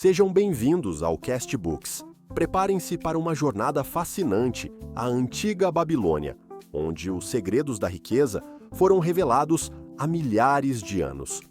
Sejam bem-vindos ao Cast Books. Preparem-se para uma jornada fascinante à antiga Babilônia, onde os segredos da riqueza foram revelados há milhares de anos.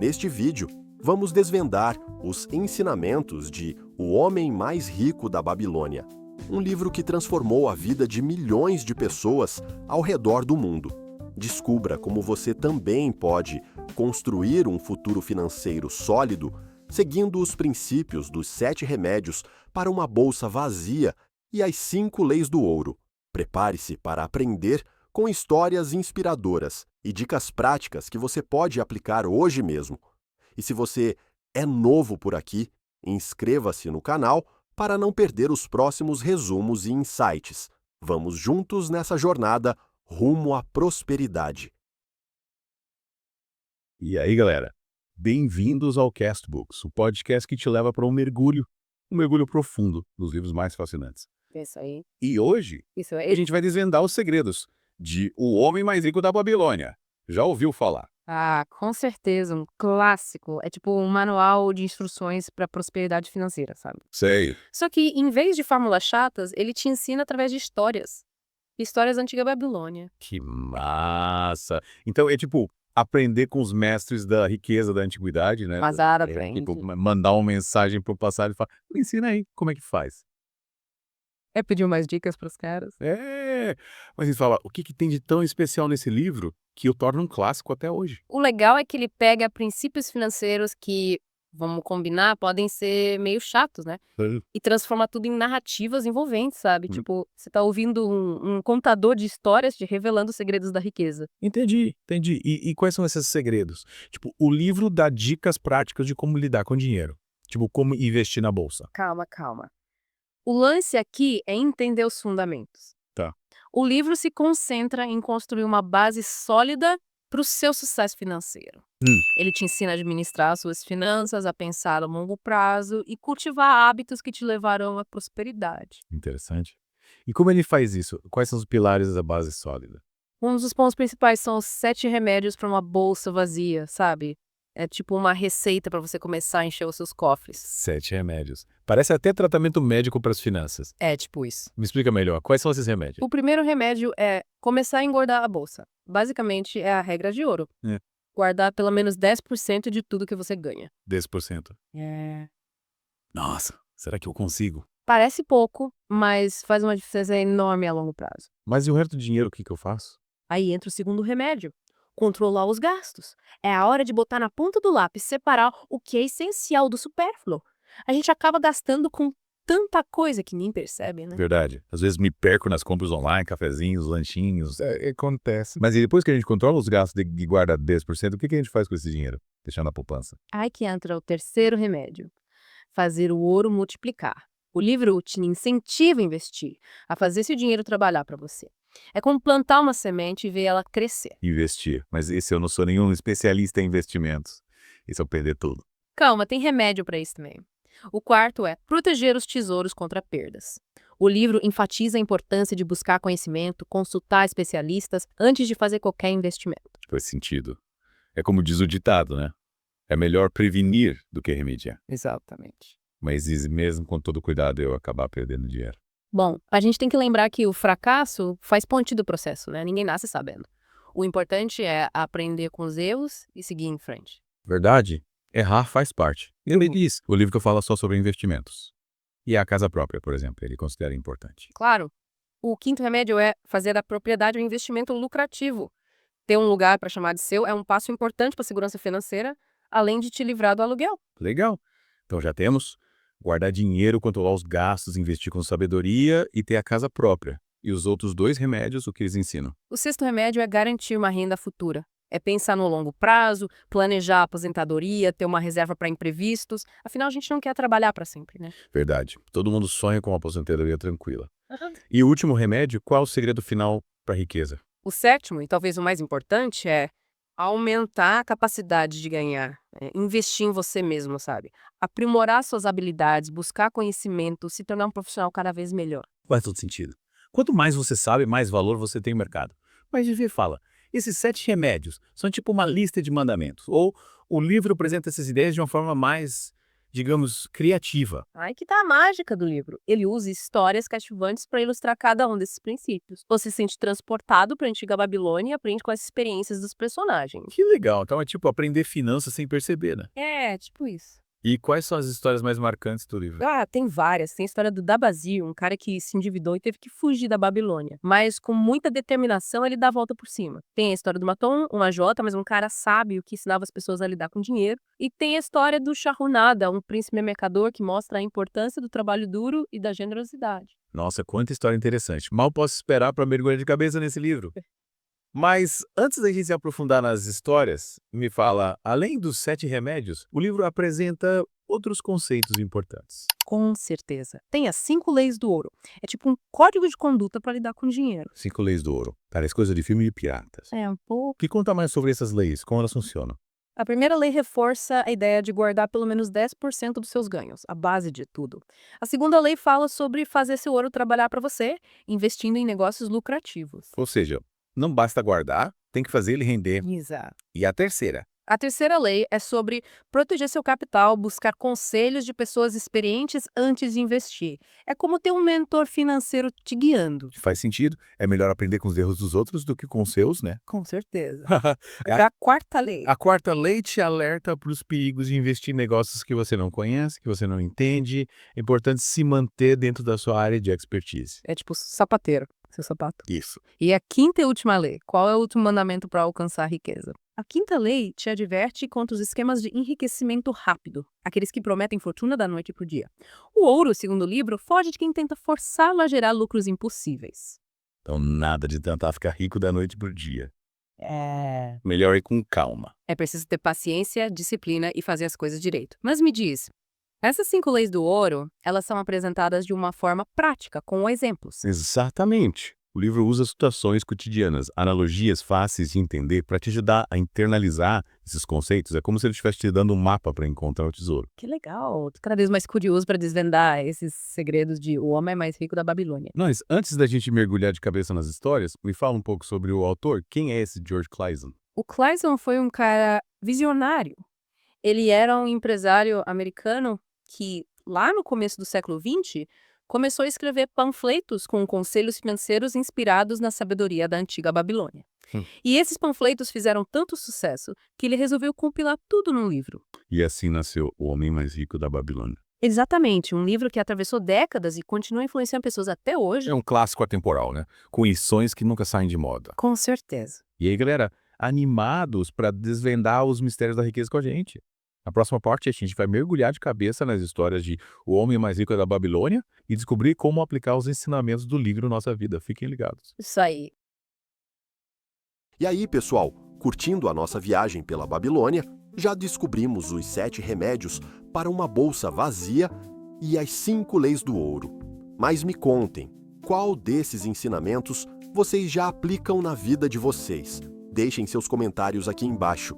Neste vídeo, vamos desvendar os ensinamentos de O Homem Mais Rico da Babilônia, um livro que transformou a vida de milhões de pessoas ao redor do mundo. Descubra como você também pode construir um futuro financeiro sólido seguindo os princípios dos 7 remédios para uma bolsa vazia e as 5 leis do ouro. Prepare-se para aprender com histórias inspiradoras e dicas práticas que você pode aplicar hoje mesmo. E se você é novo por aqui, inscreva-se no canal para não perder os próximos resumos e insights. Vamos juntos nessa jornada rumo à prosperidade. E aí, galera? Bem-vindos ao Cast Books, o podcast que te leva para um mergulho profundo nos livros mais fascinantes. Isso aí. E hoje, Isso a aí. gente vai desvendar os segredos de O Homem Mais Rico da Babilônia. Já ouviu falar? Ah, com certeza, um clássico. É tipo um manual de instruções para prosperidade financeira, sabe? Sei. Só que, em vez de fórmulas chatas, ele te ensina através de histórias. Histórias da antiga Babilônia. Que massa! Então, é tipo aprender com os mestres da riqueza da antiguidade, né? Exatamente. Tipo, mandar uma mensagem pro passado e falar, me ensina aí, como é que faz? É pedir umas dicas pros caras? Mas ele fala, o que tem de tão especial nesse livro que o torna um clássico até hoje? O legal é que ele pega princípios financeiros que, vamos combinar, podem ser meio chatos, né? E transforma tudo em narrativas envolventes, sabe? Tipo, você tá ouvindo um contador de histórias te revelando os segredos da riqueza. Entendi. E quais são esses segredos? Tipo, o livro dá dicas práticas de como lidar com dinheiro. Tipo, como investir na bolsa. Calma. O lance aqui é entender os fundamentos. Tá. O livro se concentra em construir uma base sólida para o seu sucesso financeiro. Ele te ensina a administrar as suas finanças, a pensar a longo prazo e cultivar hábitos que te levarão à prosperidade. Interessante. E como ele faz isso? Quais são os pilares da base sólida? Um dos pontos principais são os 7 remédios para uma bolsa vazia, sabe? É tipo uma receita para você começar a encher os seus cofres. 7 remédios. Parece até tratamento médico para as finanças. É tipo isso. Me explica melhor, quais são esses remédios? O primeiro remédio é começar a engordar a bolsa. Basicamente, é a regra de ouro. É. Guardar pelo menos 10% de tudo que você ganha. 10%. Nossa, será que eu consigo? Parece pouco, mas faz uma diferença enorme a longo prazo. Mas e o resto do dinheiro, o que eu faço? Aí entra o segundo remédio. Controlar os gastos. É a hora de botar na ponta do lápis, separar o que é essencial do supérfluo. A gente acaba gastando com tanta coisa que nem percebe, né? Verdade. Às vezes me perco nas compras online, cafezinhos, lanchinhos. Acontece. Mas e depois que a gente controla os gastos e guarda 10%, o que a gente faz com esse dinheiro? Deixar na poupança. Aí que entra o terceiro remédio. Fazer o ouro multiplicar. O livro te incentiva a investir, a fazer esse dinheiro trabalhar para você. É como plantar uma semente e ver ela crescer. Investir. Mas esse eu não sou nenhum especialista em investimentos. Isso eu perder tudo. Calma, tem remédio para isso também. O quarto é proteger os tesouros contra perdas. O livro enfatiza a importância de buscar conhecimento, consultar especialistas antes de fazer qualquer investimento. Faz sentido. É como diz o ditado, né? É melhor prevenir do que remediar. Exatamente. Mas e mesmo com todo cuidado eu acabar perdendo dinheiro. Bom, a gente tem que lembrar que o fracasso faz parte do processo, né? Ninguém nasce sabendo. O importante é aprender com os erros e seguir em frente. Verdade? Errar faz parte. Ele diz. O livro que eu falo só sobre investimentos. E a casa própria, por exemplo, ele considera importante. Claro. O quinto remédio é fazer da propriedade um investimento lucrativo. Ter um lugar para chamar de seu é um passo importante para a segurança financeira, além de te livrar do aluguel. Legal. Então já temos guardar dinheiro, controlar os gastos, investir com sabedoria e ter a casa própria. E os outros 2 remédios, o que eles ensinam? O sexto remédio é garantir uma renda futura. É pensar no longo prazo, planejar a aposentadoria, ter uma reserva para imprevistos. Afinal, a gente não quer trabalhar para sempre, né? Verdade. Todo mundo sonha com uma aposentadoria tranquila. E o último remédio, qual é o segredo final para a riqueza? O sétimo, e talvez o mais importante, é aumentar a capacidade de ganhar. Investir em você mesmo, sabe? Aprimorar suas habilidades, buscar conhecimento, se tornar um profissional cada vez melhor. Faz todo sentido. Quanto mais você sabe, mais valor você tem no mercado. Mas Vivi fala, esses 7 remédios são tipo uma lista de mandamentos. Ou o livro apresenta essas ideias de uma forma mais digamos, criativa. Aí que tá a mágica do livro. Ele usa histórias cativantes para ilustrar cada um desses princípios. Você se sente transportado para a antiga Babilônia e aprende com as experiências dos personagens. Que legal. Então é tipo aprender finanças sem perceber, né? É, tipo isso. E quais são as histórias mais marcantes do livro? Ah, tem várias. Tem a história do Dabazir, um cara que se endividou e teve que fugir da Babilônia. Mas com muita determinação ele dá a volta por cima. Tem a história do Matom, um AJ, mas um cara sábio que ensinava as pessoas a lidar com dinheiro. E tem a história do Shahunada, um príncipe mercador que mostra a importância do trabalho duro e da generosidade. Nossa, quanta história interessante. Mal posso esperar para mergulhar de cabeça nesse livro. Mas antes da gente se aprofundar nas histórias, me fala, além dos 7 remédios, o livro apresenta outros conceitos importantes. Com certeza. Tem as 5 leis do ouro. É tipo um código de conduta para lidar com dinheiro. 5 leis do ouro. Parece coisa de filme de piratas. É um pouco. Que conta mais sobre essas leis, como elas funcionam? A primeira lei reforça a ideia de guardar pelo menos 10% dos seus ganhos, a base de tudo. A segunda lei fala sobre fazer seu ouro trabalhar para você, investindo em negócios lucrativos. Ou seja, não basta guardar, tem que fazer ele render. Exato. E a terceira? A terceira lei é sobre proteger seu capital, buscar conselhos de pessoas experientes antes de investir. É como ter um mentor financeiro te guiando. Faz sentido. É melhor aprender com os erros dos outros do que com os seus, né? Com certeza. É A quarta lei. A quarta lei te alerta para os perigos de investir em negócios que você não conhece, que você não entende. É importante se manter dentro da sua área de expertise. É tipo sapateiro, seu sapato. Isso. E a quinta e última lei. Qual é o último mandamento para alcançar a riqueza? A quinta lei te adverte contra os esquemas de enriquecimento rápido, aqueles que prometem fortuna da noite para o dia. O ouro, segundo o livro, foge de quem tenta forçá-lo a gerar lucros impossíveis. Então, nada de tentar ficar rico da noite pro dia. É. Melhor ir com calma. É preciso ter paciência, disciplina e fazer as coisas direito. Mas me diz, essas 5 leis do ouro, elas são apresentadas de uma forma prática, com exemplos. Exatamente. O livro usa situações cotidianas, analogias fáceis de entender para te ajudar a internalizar esses conceitos. É como se ele estivesse te dando um mapa para encontrar o tesouro. Que legal! Tô cada vez mais curioso para desvendar esses segredos de O Homem Mais Rico da Babilônia. Mas antes da gente mergulhar de cabeça nas histórias, me fala um pouco sobre o autor. Quem é esse George Clason? O Clason foi um cara visionário. Ele era um empresário americano que, lá no começo do século XX, começou a escrever panfletos com conselhos financeiros inspirados na sabedoria da antiga Babilônia. E esses panfletos fizeram tanto sucesso que ele resolveu compilar tudo num livro. E assim nasceu O Homem Mais Rico da Babilônia. Exatamente, um livro que atravessou décadas e continua influenciando pessoas até hoje. É um clássico atemporal, né? Com lições que nunca saem de moda. Com certeza. E aí, galera, animados para desvendar os mistérios da riqueza com a gente. Na próxima parte, a gente vai mergulhar de cabeça nas histórias de O Homem Mais Rico da Babilônia e descobrir como aplicar os ensinamentos do livro na nossa vida. Fiquem ligados. Isso aí. E aí, pessoal, curtindo a nossa viagem pela Babilônia, já descobrimos os 7 remédios para uma bolsa vazia e as 5 leis do ouro. Mas me contem, qual desses ensinamentos vocês já aplicam na vida de vocês? Deixem seus comentários aqui embaixo.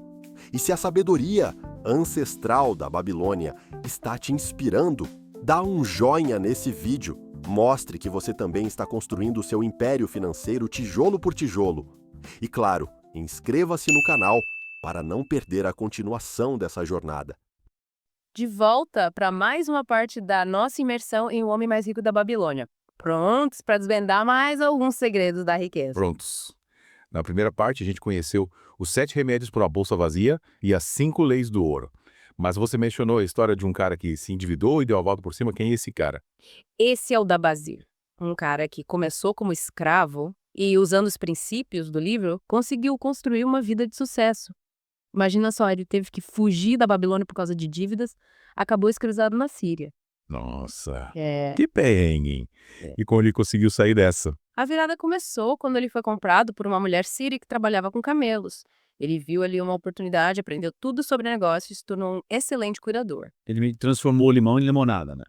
E se a sabedoria ancestral da Babilônia está te inspirando, dá um joinha nesse vídeo. Mostre que você também está construindo o seu império financeiro tijolo por tijolo. E claro, inscreva-se no canal para não perder a continuação dessa jornada. De volta para mais uma parte da nossa imersão em O Homem Mais Rico da Babilônia. Prontos para desvendar mais alguns segredos da riqueza. Prontos. Na primeira parte, a gente conheceu os 7 remédios para uma bolsa vazia e as 5 leis do ouro. Mas você mencionou a história de um cara que se endividou e deu a volta por cima. Quem é esse cara? Esse é o Dabazir, um cara que começou como escravo e, usando os princípios do livro, conseguiu construir uma vida de sucesso. Imagina só, ele teve que fugir da Babilônia por causa de dívidas, acabou escravizado na Síria. Nossa, É. que perrengue, hein? E como ele conseguiu sair dessa? A virada começou quando ele foi comprado por uma mulher síria que trabalhava com camelos. Ele viu ali uma oportunidade, aprendeu tudo sobre negócio e se tornou um excelente cuidador. Ele transformou o limão em limonada, né?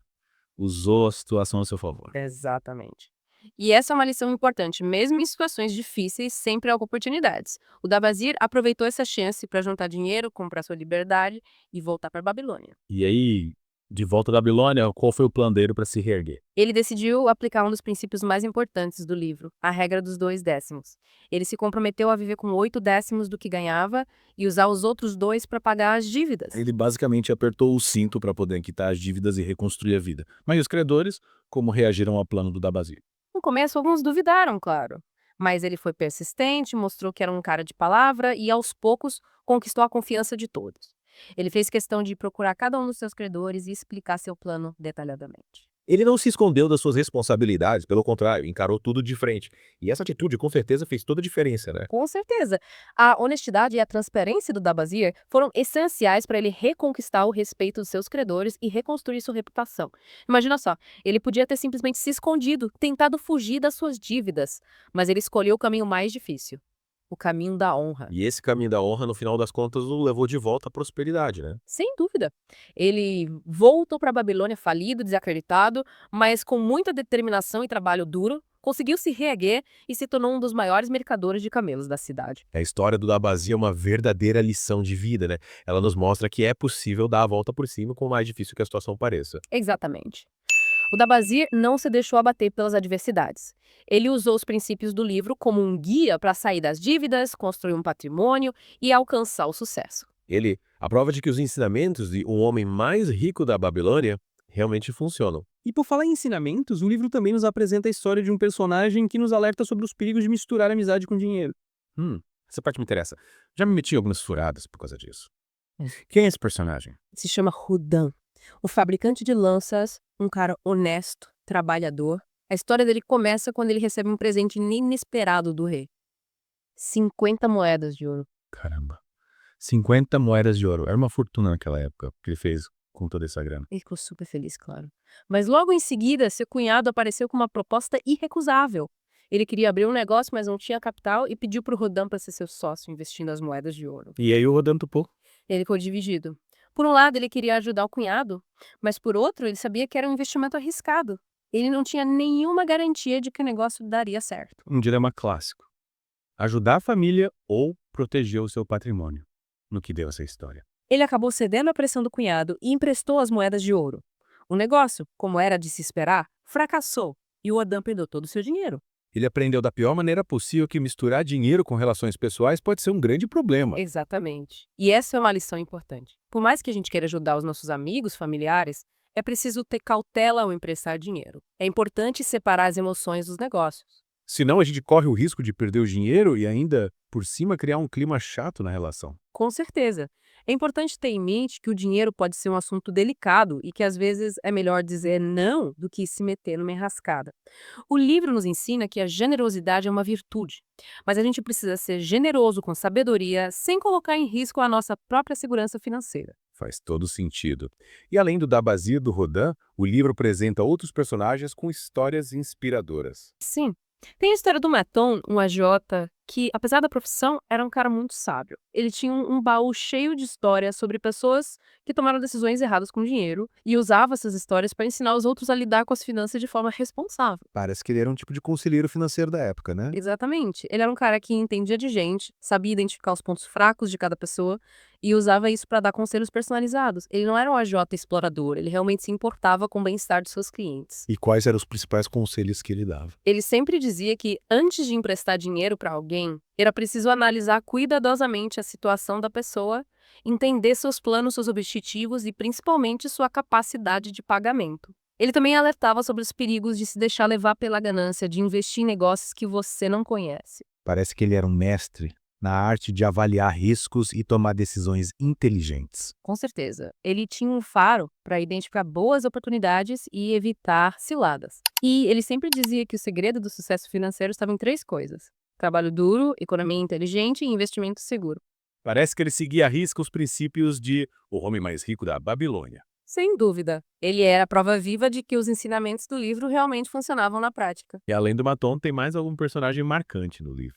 Usou a situação a seu favor. Exatamente. E essa é uma lição importante. Mesmo em situações difíceis, sempre há oportunidades. O Dabazir aproveitou essa chance para juntar dinheiro, comprar sua liberdade e voltar para a Babilônia. E aí, De volta da Babilônia, qual foi o plano dele para se reerguer? Ele decidiu aplicar um dos princípios mais importantes do livro, a regra dos 2 décimos. Ele se comprometeu a viver com 8 décimos do que ganhava e usar os outros 2 para pagar as dívidas. Ele basicamente apertou o cinto para poder quitar as dívidas e reconstruir a vida. Mas e os credores, como reagiram ao plano do Dabazir? No começo, alguns duvidaram, claro. Mas ele foi persistente, mostrou que era um cara de palavra e, aos poucos, conquistou a confiança de todos. Ele fez questão de procurar cada um dos seus credores e explicar seu plano detalhadamente. Ele não se escondeu das suas responsabilidades, pelo contrário, encarou tudo de frente. E essa atitude, com certeza, fez toda a diferença, né? Com certeza. A honestidade e a transparência do Dabazir foram essenciais para ele reconquistar o respeito dos seus credores e reconstruir sua reputação. Imagina só, ele podia ter simplesmente se escondido, tentado fugir das suas dívidas, mas ele escolheu o caminho mais difícil, o caminho da honra. E esse caminho da honra, no final das contas, o levou de volta à prosperidade, né? Sem dúvida. Ele voltou para a Babilônia falido, desacreditado, mas com muita determinação e trabalho duro, conseguiu se reerguer e se tornou um dos maiores mercadores de camelos da cidade. A história do Dabazia é uma verdadeira lição de vida, né? Ela nos mostra que é possível dar a volta por cima, por mais difícil que a situação pareça. Exatamente. O Dabazir não se deixou abater pelas adversidades. Ele usou os princípios do livro como um guia para sair das dívidas, construir um patrimônio e alcançar o sucesso. Ele, a prova de que os ensinamentos de um homem mais rico da Babilônia realmente funcionam. E por falar em ensinamentos, o livro também nos apresenta a história de um personagem que nos alerta sobre os perigos de misturar amizade com dinheiro. Essa parte me interessa. Já me meti em algumas furadas por causa disso. Quem é esse personagem? Se chama Rudan, um fabricante de lanças, um cara honesto, trabalhador. A história dele começa quando ele recebe um presente inesperado do rei. 50 moedas de ouro. Caramba. 50 moedas de ouro. Era uma fortuna naquela época que ele fez com toda essa grana. Ele ficou super feliz, claro. Mas logo em seguida, seu cunhado apareceu com uma proposta irrecusável. Ele queria abrir um negócio, mas não tinha capital e pediu para o Rudan para ser seu sócio, investindo as moedas de ouro. E aí o Rodan topou. Ele ficou dividido. Por um lado, ele queria ajudar o cunhado, mas por outro, ele sabia que era um investimento arriscado. Ele não tinha nenhuma garantia de que o negócio daria certo. Um dilema clássico. Ajudar a família ou proteger o seu patrimônio. No que deu essa história. Ele acabou cedendo à pressão do cunhado e emprestou as moedas de ouro. O negócio, como era de se esperar, fracassou e o Adam perdeu todo o seu dinheiro. Ele aprendeu da pior maneira possível que misturar dinheiro com relações pessoais pode ser um grande problema. Exatamente. E essa é uma lição importante. Por mais que a gente queira ajudar os nossos amigos, familiares, é preciso ter cautela ao emprestar dinheiro. É importante separar as emoções dos negócios. Senão a gente corre o risco de perder o dinheiro e ainda, por cima, criar um clima chato na relação. Com certeza. É importante ter em mente que o dinheiro pode ser um assunto delicado e que às vezes é melhor dizer não do que se meter numa enrascada. O livro nos ensina que a generosidade é uma virtude, mas a gente precisa ser generoso com sabedoria sem colocar em risco a nossa própria segurança financeira. Faz todo sentido. E além do Dabazir do Rodan, o livro apresenta outros personagens com histórias inspiradoras. Sim. Tem a história do Maton, um agiota, que, apesar da profissão, era um cara muito sábio. Ele tinha um baú cheio de histórias sobre pessoas que tomaram decisões erradas com dinheiro e usava essas histórias para ensinar os outros a lidar com as finanças de forma responsável. Parece que ele era um tipo de conselheiro financeiro da época, né? Exatamente. Ele era um cara que entendia de gente, sabia identificar os pontos fracos de cada pessoa e usava isso para dar conselhos personalizados. Ele não era um agiota explorador, ele realmente se importava com o bem-estar de seus clientes. E quais eram os principais conselhos que ele dava? Ele sempre dizia que, antes de emprestar dinheiro para alguém, era preciso analisar cuidadosamente a situação da pessoa, entender seus planos, seus objetivos e, principalmente, sua capacidade de pagamento. Ele também alertava sobre os perigos de se deixar levar pela ganância de investir em negócios que você não conhece. Parece que ele era um mestre na arte de avaliar riscos e tomar decisões inteligentes. Com certeza. Ele tinha um faro para identificar boas oportunidades e evitar ciladas. E ele sempre dizia que o segredo do sucesso financeiro estava em 3 coisas: trabalho duro, economia inteligente e investimento seguro. Parece que ele seguia à risca os princípios de o homem mais rico da Babilônia. Sem dúvida. Ele era a prova viva de que os ensinamentos do livro realmente funcionavam na prática. E além do Maton, tem mais algum personagem marcante no livro.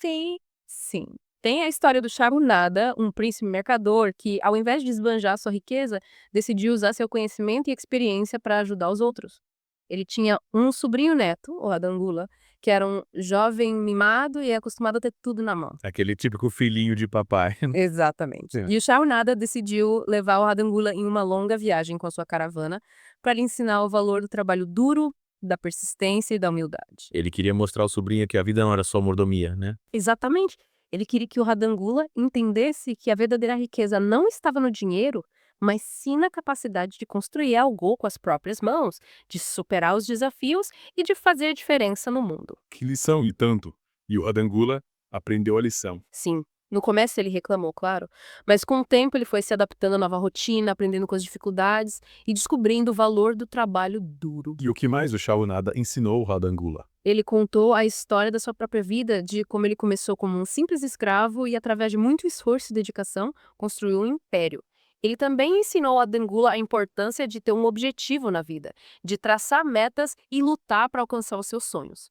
Sim. Tem a história do Charunada, um príncipe mercador que, ao invés de esbanjar sua riqueza, decidiu usar seu conhecimento e experiência para ajudar os outros. Ele tinha um sobrinho neto, o Adangula, que era um jovem mimado e acostumado a ter tudo na mão. Aquele típico filhinho de papai. Exatamente. Sim. E o Shaunada decidiu levar o Radangula em uma longa viagem com a sua caravana para lhe ensinar o valor do trabalho duro, da persistência e da humildade. Ele queria mostrar ao sobrinho que a vida não era só mordomia, né? Exatamente. Ele queria que o Radangula entendesse que a verdadeira riqueza não estava no dinheiro, mas sim na capacidade de construir algo com as próprias mãos, de superar os desafios e de fazer diferença no mundo. Que lição e tanto. E o Radangula aprendeu a lição. Sim, no começo ele reclamou, claro, mas com o tempo ele foi se adaptando à nova rotina, aprendendo com as dificuldades e descobrindo o valor do trabalho duro. E o que mais o Shaunada ensinou o Radangula? Ele contou a história da sua própria vida, de como ele começou como um simples escravo e, através de muito esforço e dedicação, construiu um império. Ele também ensinou a Dangula a importância de ter um objetivo na vida, de traçar metas e lutar para alcançar os seus sonhos.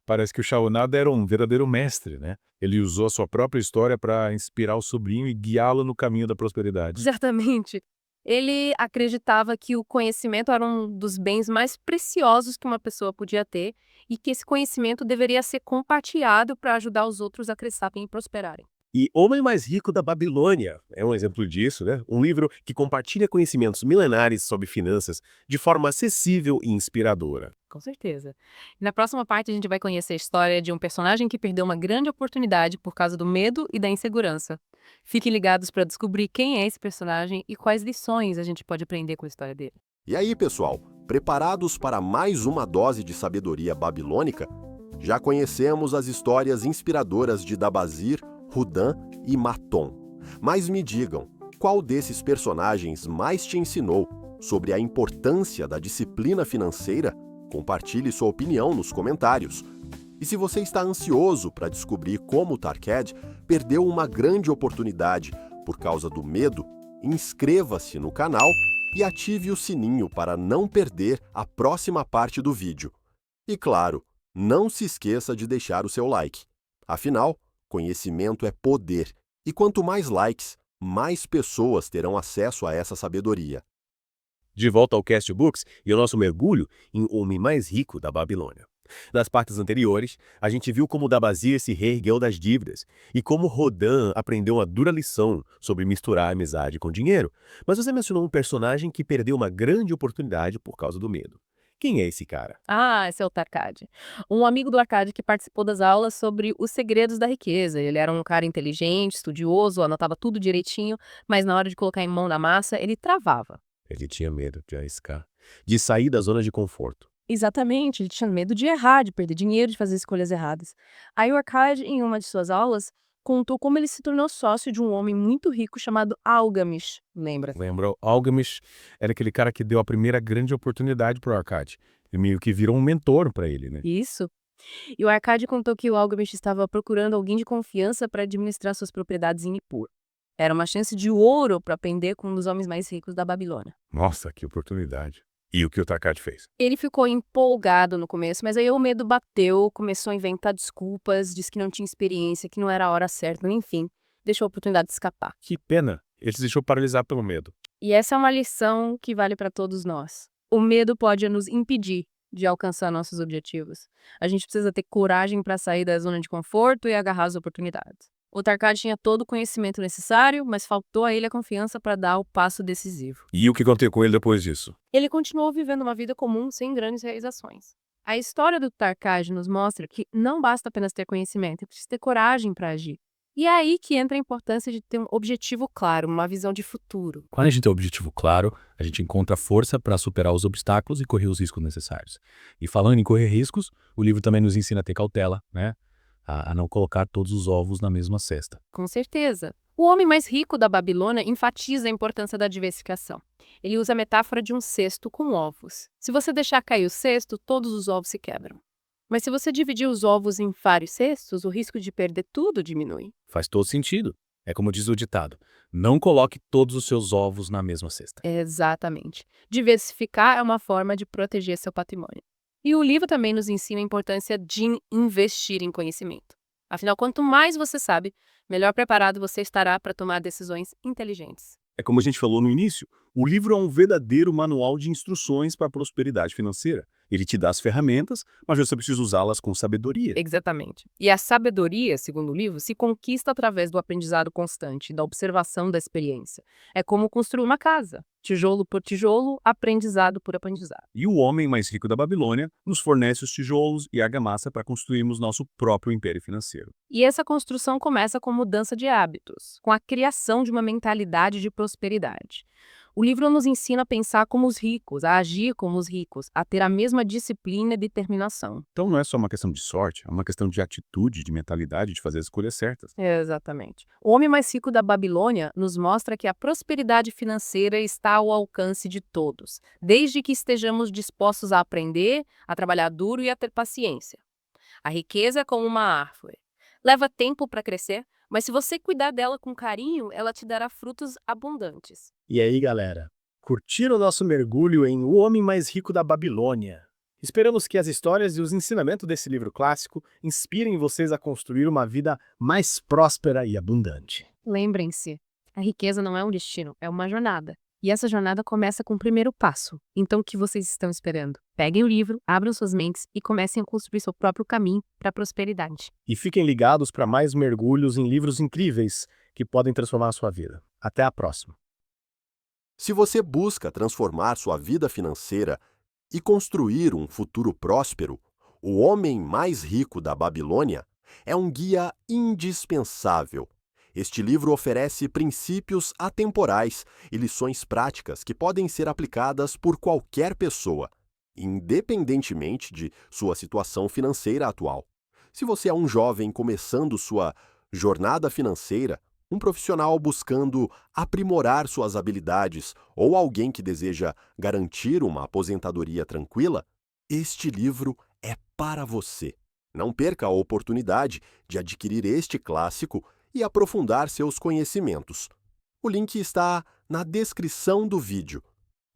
Parece que o Shaunada era um verdadeiro mestre, né? Ele usou a sua própria história para inspirar o sobrinho e guiá-lo no caminho da prosperidade. Certamente. Ele acreditava que o conhecimento era um dos bens mais preciosos que uma pessoa podia ter e que esse conhecimento deveria ser compartilhado para ajudar os outros a crescerem e prosperarem. E Homem Mais Rico da Babilônia é um exemplo disso, né? Um livro que compartilha conhecimentos milenares sobre finanças de forma acessível e inspiradora. Com certeza. E na próxima parte a gente vai conhecer a história de um personagem que perdeu uma grande oportunidade por causa do medo e da insegurança. Fiquem ligados para descobrir quem é esse personagem e quais lições a gente pode aprender com a história dele. E aí, pessoal, preparados para mais uma dose de sabedoria babilônica? Já conhecemos as histórias inspiradoras de Dabazir, Rudan e Maton. Mas me digam, qual desses personagens mais te ensinou sobre a importância da disciplina financeira? Compartilhe sua opinião nos comentários. E se você está ansioso para descobrir como o Tarkad perdeu uma grande oportunidade por causa do medo, inscreva-se no canal e ative o sininho para não perder a próxima parte do vídeo. E claro, não se esqueça de deixar o seu like. Afinal, conhecimento é poder, e quanto mais likes, mais pessoas terão acesso a essa sabedoria. De volta ao Cast Books e o nosso mergulho em Homem Mais Rico da Babilônia. Nas partes anteriores, a gente viu como Dabazir se reergueu das dívidas e como Rodan aprendeu uma dura lição sobre misturar amizade com dinheiro. Mas você mencionou um personagem que perdeu uma grande oportunidade por causa do medo. Quem é esse cara? Ah, esse é o Tarkad. Um amigo do Arcade que participou das aulas sobre os segredos da riqueza. Ele era um cara inteligente, estudioso, anotava tudo direitinho, mas na hora de colocar em mão na massa, ele travava. Ele tinha medo de arriscar, de sair da zona de conforto. Exatamente, ele tinha medo de errar, de perder dinheiro, de fazer escolhas erradas. Aí o Arcade, em uma de suas aulas, contou como ele se tornou sócio de um homem muito rico chamado Algamish, lembra? Lembra? Algamish era aquele cara que deu a primeira grande oportunidade para o Arcade. E meio que virou um mentor para ele, né? Isso. E o Arcade contou que o Algamish estava procurando alguém de confiança para administrar suas propriedades em Nippur. Era uma chance de ouro para aprender com um dos homens mais ricos da Babilônia. Nossa, que oportunidade. E o que o Tarkad fez? Ele ficou empolgado no começo, mas aí o medo bateu, começou a inventar desculpas, disse que não tinha experiência, que não era a hora certa, enfim, deixou a oportunidade de escapar. Que pena. Ele se deixou paralisar pelo medo. E essa é uma lição que vale para todos nós. O medo pode nos impedir de alcançar nossos objetivos. A gente precisa ter coragem para sair da zona de conforto e agarrar as oportunidades. O Tarkad tinha todo o conhecimento necessário, mas faltou a ele a confiança para dar o passo decisivo. E o que aconteceu com ele depois disso? Ele continuou vivendo uma vida comum sem grandes realizações. A história do Tarkad nos mostra que não basta apenas ter conhecimento, é preciso ter coragem para agir. E é aí que entra a importância de ter um objetivo claro, uma visão de futuro. Quando a gente tem um objetivo claro, a gente encontra força para superar os obstáculos e correr os riscos necessários. E falando em correr riscos, o livro também nos ensina a ter cautela, né? A não colocar todos os ovos na mesma cesta. Com certeza. O homem mais rico da Babilônia enfatiza a importância da diversificação. Ele usa a metáfora de um cesto com ovos. Se você deixar cair o cesto, todos os ovos se quebram. Mas se você dividir os ovos em vários cestos, o risco de perder tudo diminui. Faz todo sentido. É como diz o ditado, não coloque todos os seus ovos na mesma cesta. Exatamente. Diversificar é uma forma de proteger seu patrimônio. E o livro também nos ensina a importância de investir em conhecimento. Afinal, quanto mais você sabe, melhor preparado você estará para tomar decisões inteligentes. É como a gente falou no início, O livro é um verdadeiro manual de instruções para a prosperidade financeira. Ele te dá as ferramentas, mas você precisa usá-las com sabedoria. Exatamente. E a sabedoria, segundo o livro, se conquista através do aprendizado constante, da observação da experiência. É como construir uma casa, tijolo por tijolo, aprendizado por aprendizado. E o homem mais rico da Babilônia nos fornece os tijolos e argamassa para construirmos nosso próprio império financeiro. E essa construção começa com mudança de hábitos, com a criação de uma mentalidade de prosperidade. O livro nos ensina a pensar como os ricos, a agir como os ricos, a ter a mesma disciplina e determinação. Então não é só uma questão de sorte, é uma questão de atitude, de mentalidade, de fazer as escolhas certas. Exatamente. O homem mais rico da Babilônia nos mostra que a prosperidade financeira está ao alcance de todos, desde que estejamos dispostos a aprender, a trabalhar duro e a ter paciência. A riqueza é como uma árvore. Leva tempo para crescer, mas se você cuidar dela com carinho, ela te dará frutos abundantes. E aí, galera? Curtiram o nosso mergulho em O Homem Mais Rico da Babilônia? Esperamos que as histórias e os ensinamentos desse livro clássico inspirem vocês a construir uma vida mais próspera e abundante. Lembrem-se, a riqueza não é um destino, é uma jornada. E essa jornada começa com o primeiro passo. Então, o que vocês estão esperando? Peguem o livro, abram suas mentes e comecem a construir seu próprio caminho para a prosperidade. E fiquem ligados para mais mergulhos em livros incríveis que podem transformar a sua vida. Até a próxima! Se você busca transformar sua vida financeira e construir um futuro próspero, O Homem Mais Rico da Babilônia é um guia indispensável. Este livro oferece princípios atemporais e lições práticas que podem ser aplicadas por qualquer pessoa, independentemente de sua situação financeira atual. Se você é um jovem começando sua jornada financeira, um profissional buscando aprimorar suas habilidades ou alguém que deseja garantir uma aposentadoria tranquila, este livro é para você. Não perca a oportunidade de adquirir este clássico e aprofundar seus conhecimentos. O link está na descrição do vídeo.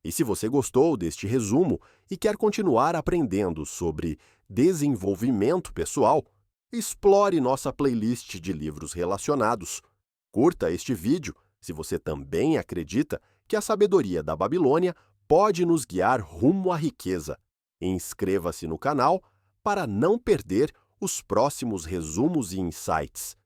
E se você gostou deste resumo e quer continuar aprendendo sobre desenvolvimento pessoal, explore nossa playlist de livros relacionados. Curta este vídeo se você também acredita que a sabedoria da Babilônia pode nos guiar rumo à riqueza. Inscreva-se no canal para não perder os próximos resumos e insights.